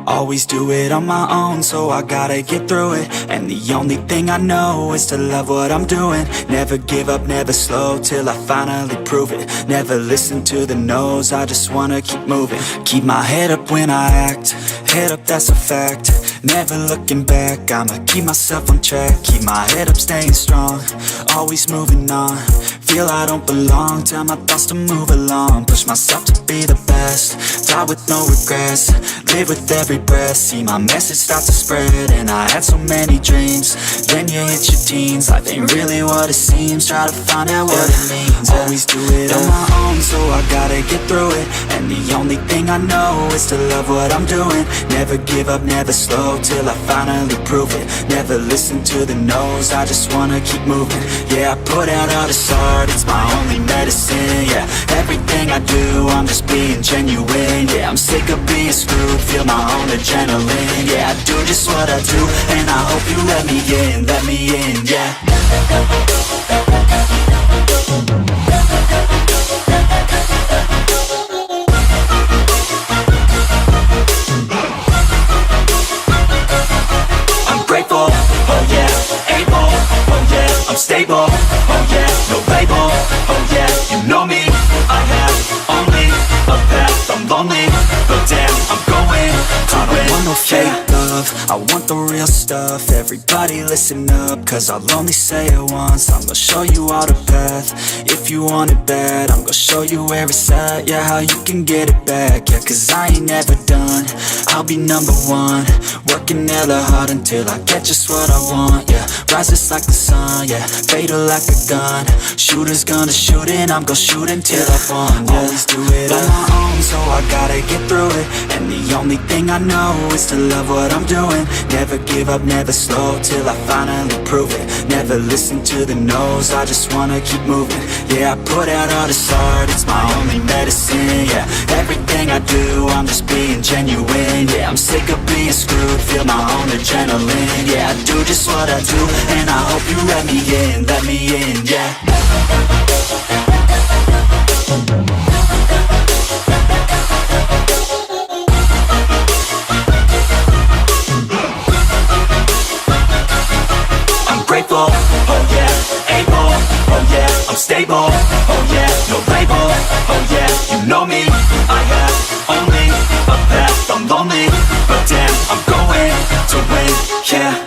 Always do it on my own, so I gotta get through it. And the only thing I know is to love what I'm doing. Never give up, never slow, till I finally prove it. Never listen to the no's, I just wanna keep moving. Keep my head up when I act, head up, that's a fact. Never looking back, I'ma keep myself on track. Keep my head up, staying strong, always moving on. Feel I don't belong, tell my thoughts to move along. Push myself to be the best, die with no regrets. Live with every breath, see my message start to spread. And I had so many dreams, then you hit your teens. Life ain't really what it seems, try to find out what it means. Always do it on my own, so I gotta get through it. And the only thing I know is to love what I'm doing. Never give up, never slow, till I finally prove it. Never listen to the no's, I just wanna keep moving. Yeah, I put out all this art, it's my only medicine. Yeah, everything I do, I'm just being genuine. Yeah, I'm sick of being screwed, feel my own adrenaline. Yeah, I do just what I do, and I hope you let me in, yeah. I'm grateful, oh yeah, able, oh yeah, I'm stable, oh yeah, no label, oh yeah, you know me, I have only a path, I'm lonely, but damn, I'm going to win. I don't want no fake love, I want the real stuff. Everybody listen up, cause I'll only say it once. I'm gonna show you all the path, if you want it bad. I'm gonna show you where it's at, yeah, how you can get it back. Yeah, cause I ain't never done, I'll be number one. Working hella hard until I get just what I want, yeah. Rises like the sun, yeah, fatal like a gun. Shooters gonna shoot and I'm gonna shoot until I won, yeah. Always do it on my own, so I gotta get through it. And the only thing I know is to love what I'm doing. Never give up, never slow, till I finally prove it. Never listen to the no's, I just wanna keep moving. Yeah, I put out all this art, it's my only medicine. Yeah, everything I do, I'm just being genuine. Yeah, I'm sick of being screwed, feel my own adrenaline. Yeah, I do just what I do, and I hope you let me in, yeah. Grateful, oh yeah, able, oh yeah, I'm stable, oh yeah, no label, oh yeah, you know me, I have only a path, I'm lonely, but damn, I'm going to win, yeah.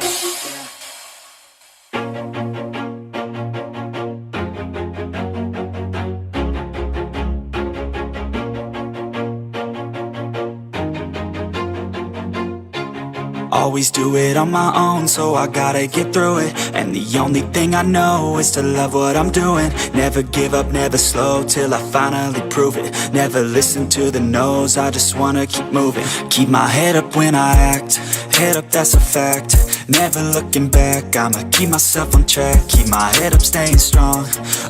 Always do it on my own, so I gotta get through it. And the only thing I know is to love what I'm doing. Never give up, never slow, till I finally prove it. Never listen to the no's, I just wanna keep moving. Keep my head up when I act, head up, that's a fact. Never looking back, I'ma keep myself on track. Keep my head up, staying strong,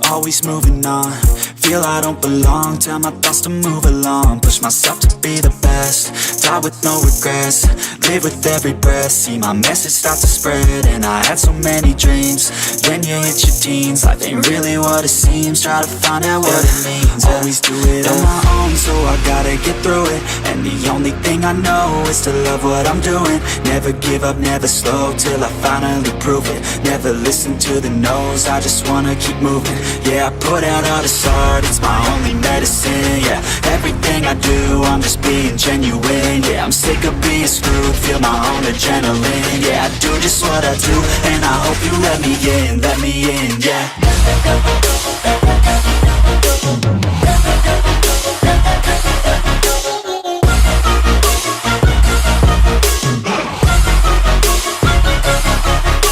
always moving on. Feel I don't belong, tell my thoughts to move along. Push myself to be the best, die with no regrets. Live with every breath, see my message start to spread. And I had so many dreams, then you hit your teens. Life ain't really what it seems, try to find out what it means. Always do it on my own, so I gotta get through it. And the only thing I know is to love what I'm doing. Never give up, never slow, till I finally prove it. Never listen to the no's, I just wanna keep moving. Yeah, I put out all this art, it's my only medicine. Yeah, everything I do, I'm just being genuine. Yeah, I'm sick of being screwed, feel my own adrenaline. Yeah, I do just what I do, and I hope you let me in, yeah.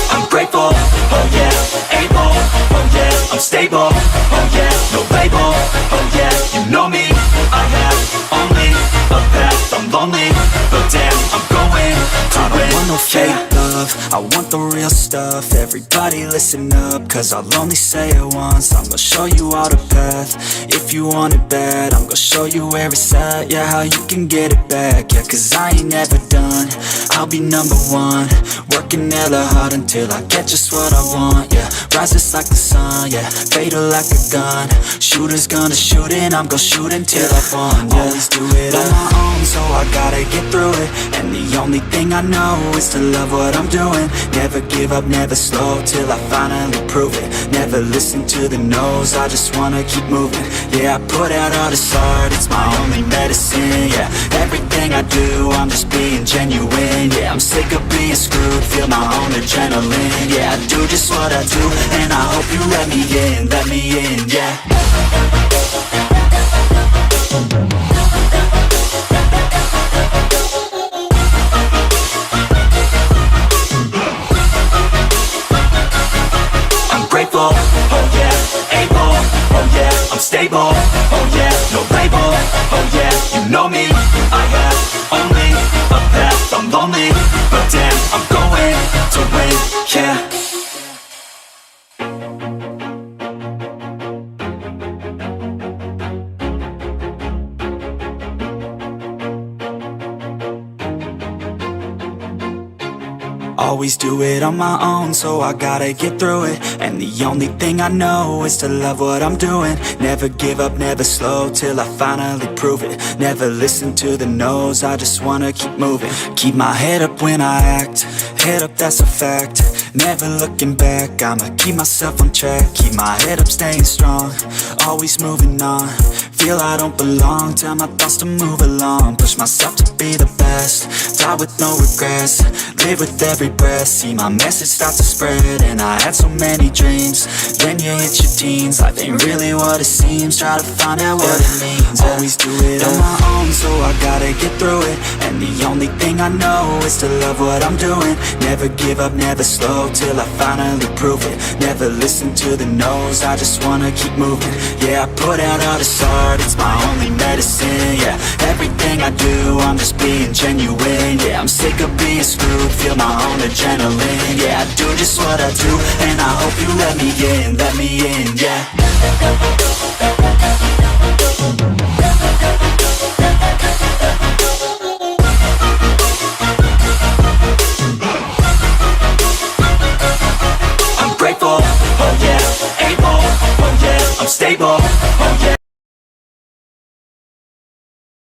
I'm grateful, oh yeah, able, oh yeah, I'm stable, oh yeah, no label, oh yeah, you know me, I have only a path, I'm lonely, but damn, I'm going to win. I don't want no fake love, love, I want the real stuff. Everybody listen up, cause I'll only say it once. I'm gonna show you all the path. If you want it bad, I'm gonna show you where it's at. Yeah, how you can get it back. Yeah, cause I ain't never done, I'll be number one. Working hella hard until I get just what I want. Yeah, rises like the sun, yeah, fatal like a gun. Shooters gonna shoot and I'm gonna shoot until I won. Yeah, always do it on my own, so I gotta get through it. And the only thing I know is to love what I'm doing. Never give up, never slow, till I finally prove it. Never listen to the no's, I just wanna keep moving. Yeah, I put out all this art, it's my only medicine. Yeah, everything I do, I'm just being genuine. Yeah, I'm sick of being screwed, feel my own adrenaline. Yeah, I do just what I do, and I hope you let me in, yeah. Grateful, oh yeah, able, oh yeah, I'm stable, oh yeah, no label, oh yeah, you know me, I have only a path, I'm lonely, but damn, I'm going to win, yeah. Always do it on my own, so I gotta get through it. And the only thing I know is to love what I'm doing. Never give up, never slow, till I finally prove it. Never listen to the no's, I just wanna keep moving. Keep my head up when I act, head up, that's a fact. Never looking back, I'ma keep myself on track. Keep my head up, staying strong, always moving on. Feel I don't belong, tell my thoughts to move along. Push myself to be the best, die with no regrets. Live with every breath, see my message start to spread. And I had so many dreams, then you hit your teens. Life ain't really what it seems, try to find out what it means. Always do it on my own, so I gotta get through it. And the only thing I know is to love what I'm doing. Never give up, never slow, till I finally prove it. Never listen to the no's, I just wanna keep moving. Yeah, I put out all this art, it's my only medicine. Yeah, everything I do, I'm just being genuine. Yeah, I'm sick of being screwed, feel my own adrenaline. Yeah, I do just what I do, and I hope you let me in, yeah.